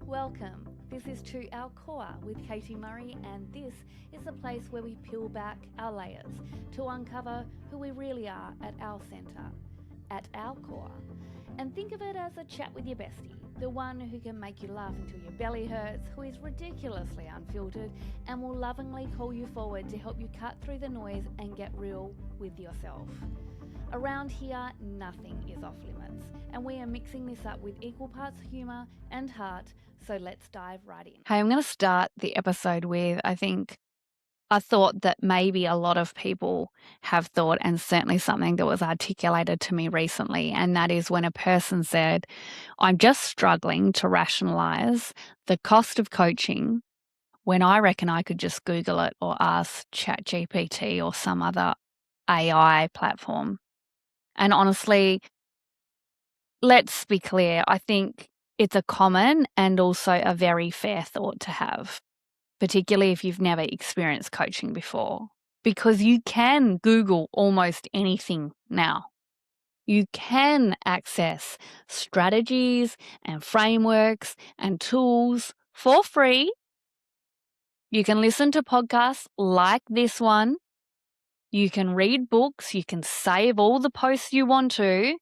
Welcome. This is To Our Core with Katie Murray, and this is the place where we peel back our layers to uncover who we really are at our centre, at our core. And think of it as a chat with your bestie, the one who can make you laugh until your belly hurts, who is ridiculously unfiltered, and will lovingly call you forward to help you cut through the noise and get real with yourself. Around here, nothing is off limits, and we are mixing this up with equal parts humour and heart, so let's dive right in. Hey, I'm going to start the episode with, I think, a thought that maybe a lot of people have thought, and certainly something that was articulated to me recently, and that is when a person said, I'm just struggling to rationalise the cost of coaching when I reckon I could just Google it or ask ChatGPT or some other AI platform. And honestly, let's be clear, I think it's a common and also a very fair thought to have, particularly if you've never experienced coaching before, because you can Google almost anything now. You can access strategies and frameworks and tools for free. You can listen to podcasts like this one. You can read books. You can save all the posts you want to.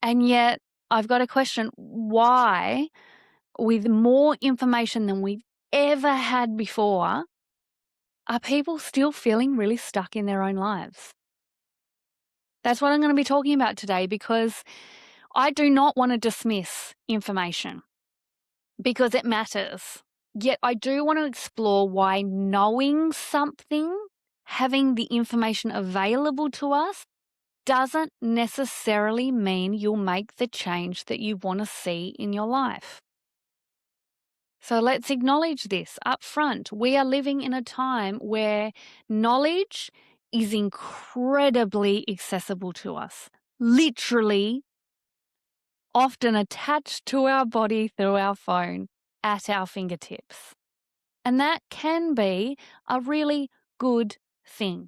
And yet, I've got a question. Why, with more information than we've ever had before, are people still feeling really stuck in their own lives? That's what I'm going to be talking about today, because I do not want to dismiss information because it matters. Yet I do want to explore why knowing something, having the information available to us, doesn't necessarily mean you'll make the change that you want to see in your life. So let's acknowledge this up front. We are living in a time where knowledge is incredibly accessible to us, literally often attached to our body through our phone at our fingertips. And that can be a really good thing.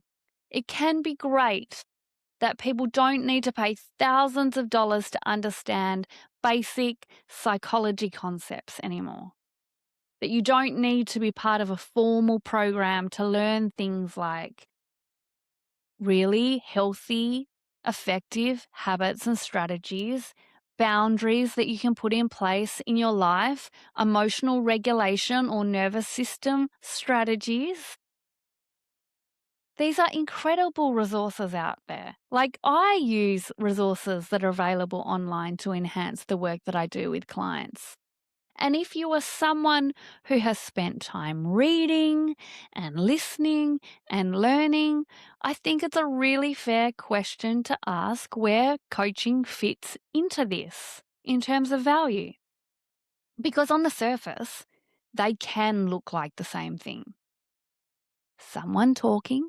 It can be great that people don't need to pay thousands of dollars to understand basic psychology concepts anymore. That you don't need to be part of a formal program to learn things like really healthy, effective habits and strategies, boundaries that you can put in place in your life, emotional regulation or nervous system strategies. These are incredible resources out there. Like, I use resources that are available online to enhance the work that I do with clients. And if you are someone who has spent time reading and listening and learning, I think it's a really fair question to ask where coaching fits into this in terms of value. Because on the surface, they can look like the same thing. Someone talking,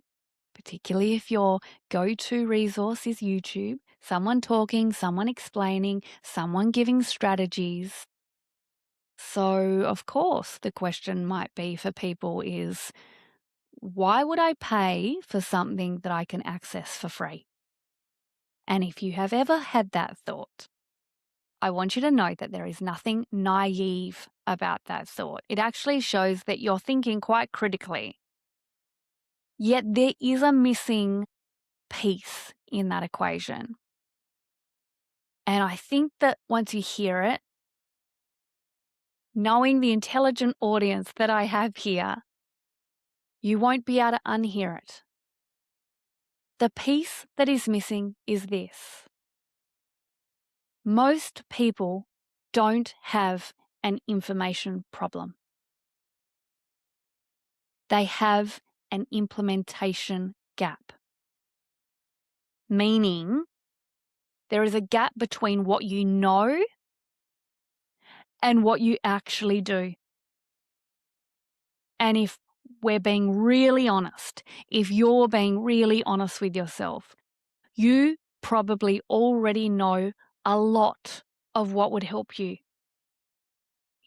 particularly if your go-to resource is YouTube, someone talking, someone explaining, someone giving strategies. So, of course, the question might be for people is, why would I pay for something that I can access for free? And if you have ever had that thought, I want you to note that there is nothing naive about that thought. It actually shows that you're thinking quite critically. Yet there is a missing piece in that equation. And I think that once you hear it, knowing the intelligent audience that I have here, you won't be able to unhear it. The piece that is missing is this. Most people don't have an information problem. They have an implementation gap. Meaning, there is a gap between what you know and what you actually do. And if we're being really honest, if you're being really honest with yourself, you probably already know a lot of what would help you.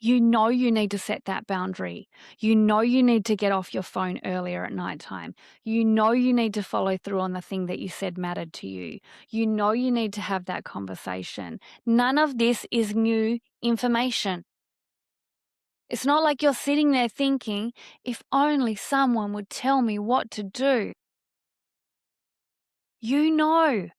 You know you need to set that boundary. You know you need to get off your phone earlier at nighttime. You know you need to follow through on the thing that you said mattered to you. You know you need to have that conversation. None of this is new information. It's not like you're sitting there thinking, if only someone would tell me what to do. You know.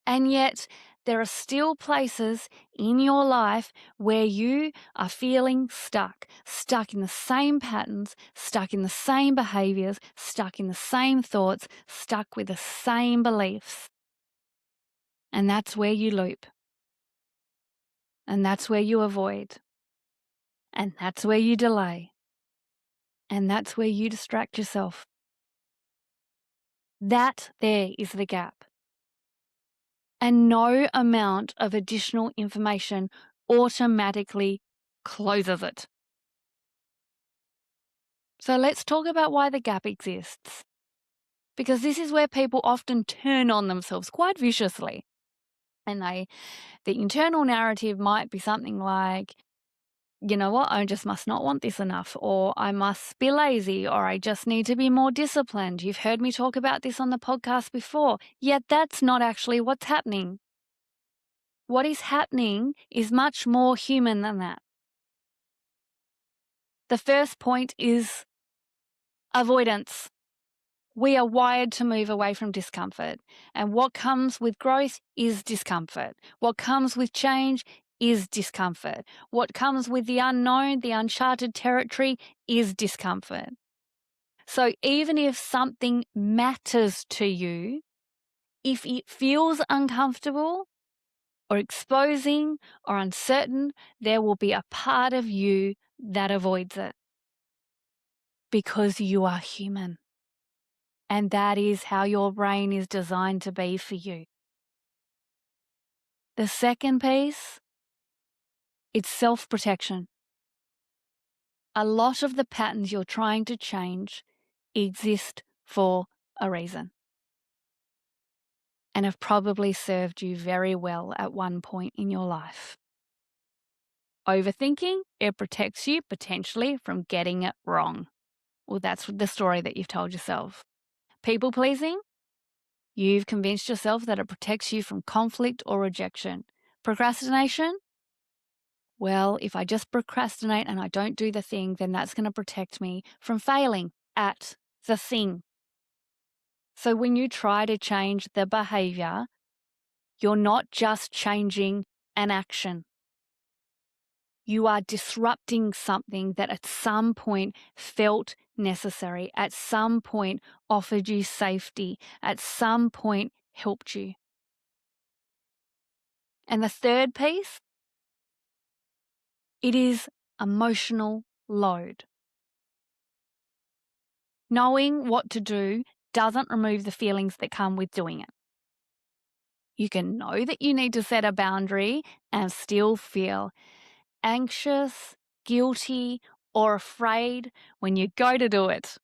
And yet, there are still places in your life where you are feeling stuck in the same patterns, stuck in the same behaviors, stuck in the same thoughts, stuck with the same beliefs. And that's where you loop. And that's where you avoid. And that's where you delay. And that's where you distract yourself. That there is the gap. And no amount of additional information automatically closes it. So let's talk about why the gap exists. Because this is where people often turn on themselves quite viciously. And the internal narrative might be something like, you know what, I just must not want this enough, or I must be lazy, or I just need to be more disciplined. You've heard me talk about this on the podcast before, yet that's not actually what's happening. What is happening is much more human than that. The first point is avoidance. We are wired to move away from discomfort, and what comes with growth is discomfort. What comes with change is discomfort. What comes with the unknown, the uncharted territory, is discomfort. So even if something matters to you, if it feels uncomfortable or exposing or uncertain, there will be a part of you that avoids it because you are human. And that is how your brain is designed to be for you. The second piece, it's self-protection. A lot of the patterns you're trying to change exist for a reason and have probably served you very well at one point in your life. Overthinking, it protects you potentially from getting it wrong. Well, that's the story that you've told yourself. People pleasing, you've convinced yourself that it protects you from conflict or rejection. Procrastination, well, if I just procrastinate and I don't do the thing, then that's going to protect me from failing at the thing. So when you try to change the behavior, you're not just changing an action. You are disrupting something that at some point felt necessary, at some point offered you safety, at some point helped you. And the third piece, it is emotional load. Knowing what to do doesn't remove the feelings that come with doing it. You can know that you need to set a boundary and still feel anxious, guilty, or afraid when you go to do it.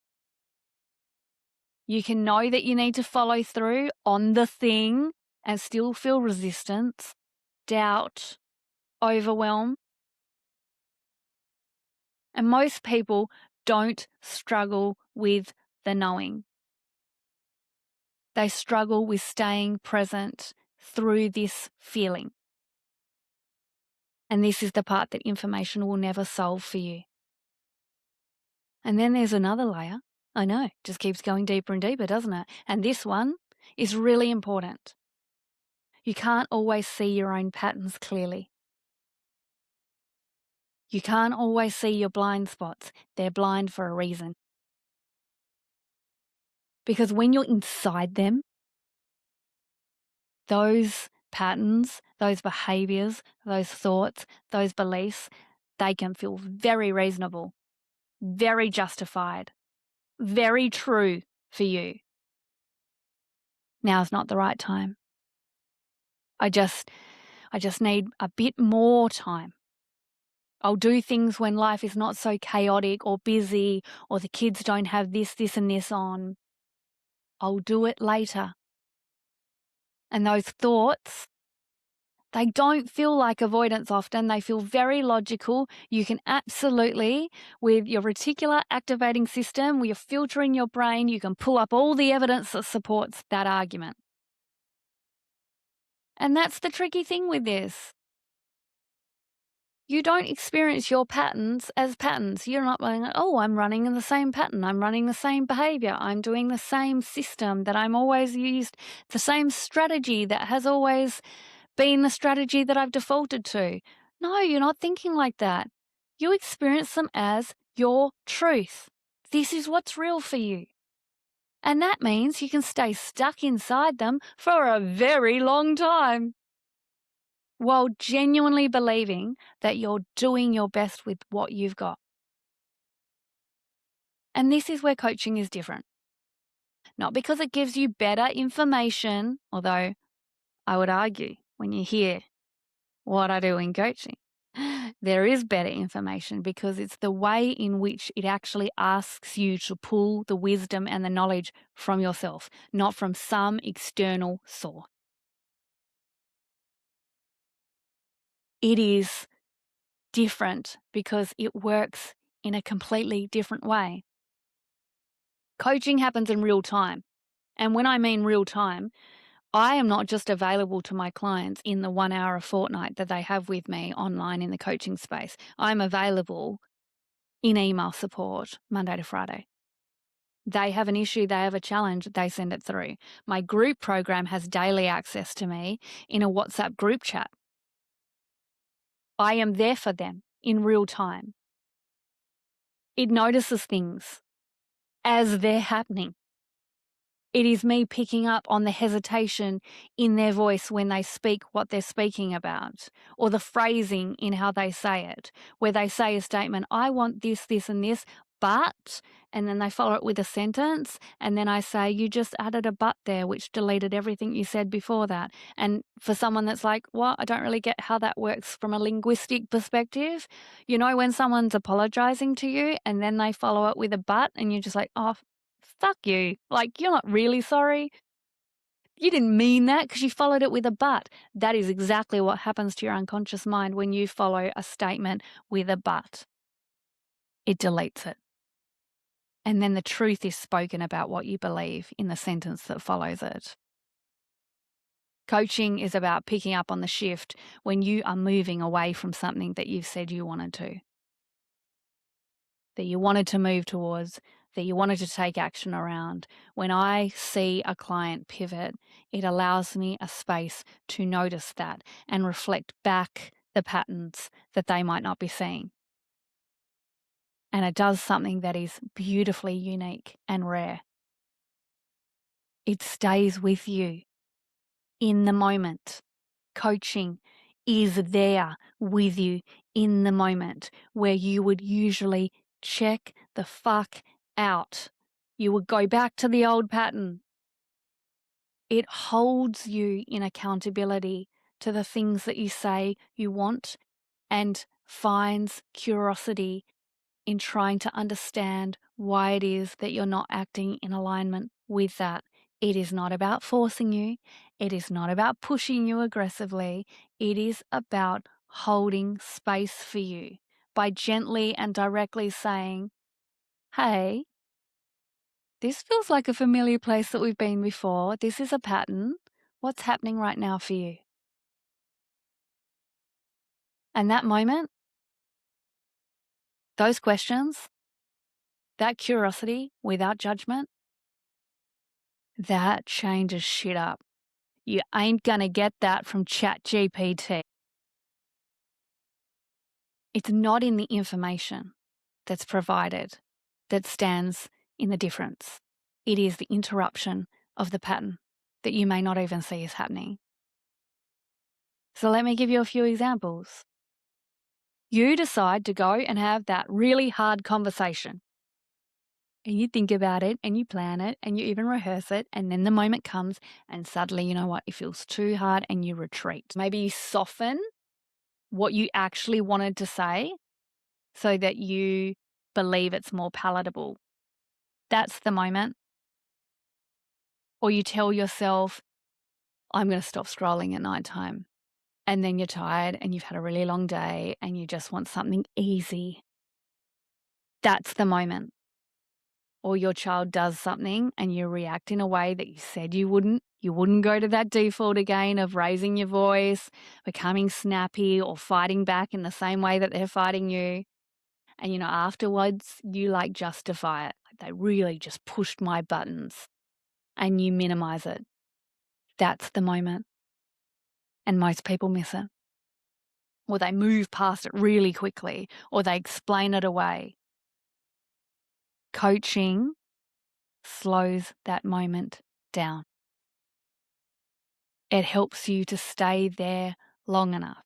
You can know that you need to follow through on the thing and still feel resistance, doubt, overwhelm. And most people don't struggle with the knowing. They struggle with staying present through this feeling. And this is the part that information will never solve for you. And then there's another layer. I know, just keeps going deeper and deeper, doesn't it? And this one is really important. You can't always see your own patterns clearly. You can't always see your blind spots. They're blind for a reason. Because when you're inside them, those patterns, those behaviors, those thoughts, those beliefs, they can feel very reasonable, very justified, very true for you. Now's not the right time. I just need a bit more time. I'll do things when life is not so chaotic or busy or the kids don't have this, and this on. I'll do it later. And those thoughts, they don't feel like avoidance often. They feel very logical. You can absolutely, with your reticular activating system, with your filter in your brain, you can pull up all the evidence that supports that argument. And that's the tricky thing with this. You don't experience your patterns as patterns. You're not like, oh, I'm running in the same pattern. I'm running the same behavior. I'm doing the same system that I'm always used, the same strategy that has always been the strategy that I've defaulted to. No, you're not thinking like that. You experience them as your truth. This is what's real for you. And that means you can stay stuck inside them for a very long time while genuinely believing that you're doing your best with what you've got. And this is where coaching is different. Not because it gives you better information, although I would argue when you hear what I do in coaching, there is better information because it's the way in which it actually asks you to pull the wisdom and the knowledge from yourself, not from some external source. It is different because it works in a completely different way. Coaching happens in real time. And when I mean real time, I am not just available to my clients in the 1 hour a fortnight that they have with me online in the coaching space. I'm available in email support Monday to Friday. They have an issue, they have a challenge, they send it through. My group program has daily access to me in a WhatsApp group chat. I am there for them in real time. It notices things as they're happening. It is me picking up on the hesitation in their voice when they speak what they're speaking about, or the phrasing in how they say it, where they say a statement, I want this, this, and this, but, and then they follow it with a sentence, and then I say, you just added a but there, which deleted everything you said before that. And for someone that's like, well, I don't really get how that works from a linguistic perspective. You know, when someone's apologizing to you and then they follow it with a but, and you're just like, oh, fuck you. Like, you're not really sorry. You didn't mean that because you followed it with a but. That is exactly what happens to your unconscious mind when you follow a statement with a but. It deletes it. And then the truth is spoken about what you believe in the sentence that follows it. Coaching is about picking up on the shift when you are moving away from something that you've said you wanted to, that you wanted to move towards, that you wanted to take action around. When I see a client pivot, it allows me a space to notice that and reflect back the patterns that they might not be seeing. And it does something that is beautifully unique and rare. It stays with you in the moment. Coaching is there with you in the moment where you would usually check the fuck out. You would go back to the old pattern. It holds you in accountability to the things that you say you want and finds curiosity in trying to understand why it is that you're not acting in alignment with that. It is not about forcing you. It is not about pushing you aggressively. It is about holding space for you by gently and directly saying, hey, this feels like a familiar place that we've been before. This is a pattern. What's happening right now for you? And that moment, those questions, that curiosity without judgment, that changes shit up. You ain't gonna get that from ChatGPT. It's not in the information that's provided that stands in the difference. It is the interruption of the pattern that you may not even see is happening. So let me give you a few examples. You decide to go and have that really hard conversation. And you think about it and you plan it and you even rehearse it. And then the moment comes and suddenly, you know what, it feels too hard and you retreat. Maybe you soften what you actually wanted to say so that you believe it's more palatable. That's the moment. Or you tell yourself, I'm going to stop scrolling at nighttime. And then you're tired and you've had a really long day and you just want something easy. That's the moment. Or your child does something and you react in a way that you said you wouldn't. You wouldn't go to that default again of raising your voice, becoming snappy, or fighting back in the same way that they're fighting you. And, afterwards, you justify it. Like, they really just pushed my buttons, and you minimize it. That's the moment. And most people miss it. Or they move past it really quickly, or they explain it away. Coaching slows that moment down. It helps you to stay there long enough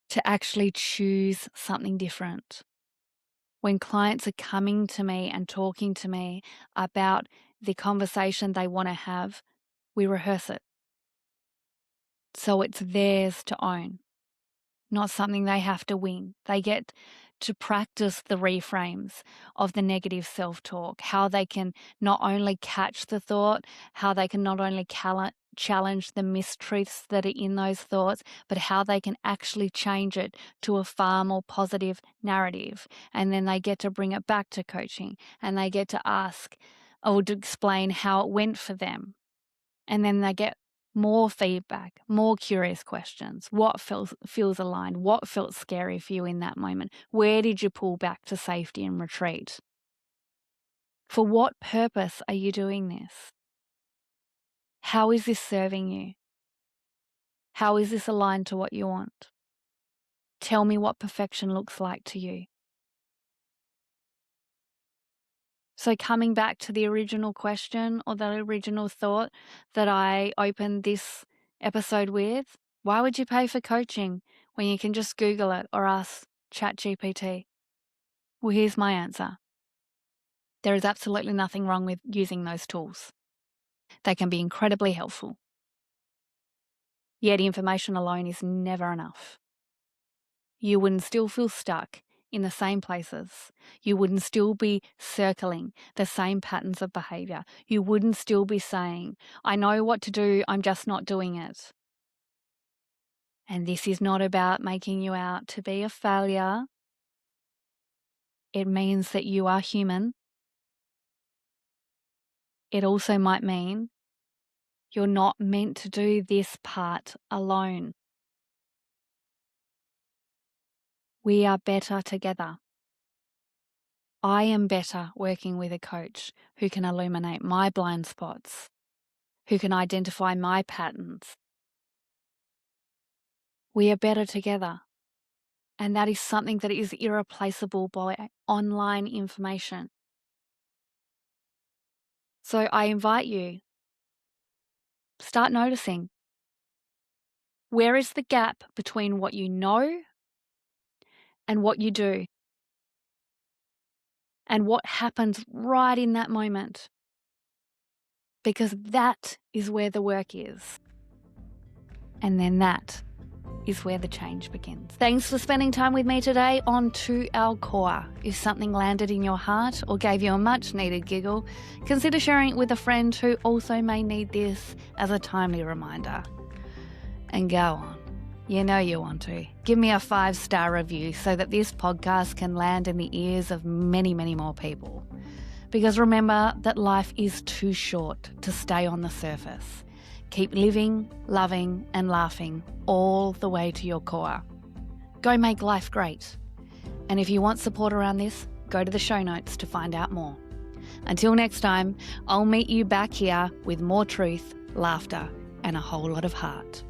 to actually choose something different. When clients are coming to me and talking to me about the conversation they want to have, we rehearse it. So it's theirs to own, not something they have to wing. They get to practice the reframes of the negative self-talk, how they can not only catch the thought, how they can not only challenge the mistruths that are in those thoughts, but how they can actually change it to a far more positive narrative. And then they get to bring it back to coaching, and they get to ask or to explain how it went for them. And then they get more feedback, more curious questions. What feels aligned? What felt scary for you in that moment? Where did you pull back to safety and retreat? For what purpose are you doing this? How is this serving you? How is this aligned to what you want? Tell me what perfection looks like to you. So coming back to the original question or the original thought that I opened this episode with, why would you pay for coaching when you can just Google it or ask ChatGPT? Well, here's my answer. There is absolutely nothing wrong with using those tools. They can be incredibly helpful. Yet information alone is never enough. You wouldn't still feel stuck in the same places. You wouldn't still be circling the same patterns of behavior. You wouldn't still be saying, I know what to do, I'm just not doing it. And this is not about making you out to be a failure. It means that you are human. It also might mean you're not meant to do this part alone. We are better together. I am better working with a coach who can illuminate my blind spots, who can identify my patterns. We are better together. And that is something that is irreplaceable by online information. So I invite you, start noticing. Where is the gap between what you know and what you do? And what happens right in that moment? Because that is where the work is. And then that is where the change begins. Thanks for spending time with me today on To Our Core. If something landed in your heart or gave you a much needed giggle, consider sharing it with a friend who also may need this as a timely reminder. And go on. You know you want to. Give me a 5-star review so that this podcast can land in the ears of many, many more people. Because remember that life is too short to stay on the surface. Keep living, loving, and laughing all the way to your core. Go make life great. And if you want support around this, go to the show notes to find out more. Until next time, I'll meet you back here with more truth, laughter, and a whole lot of heart.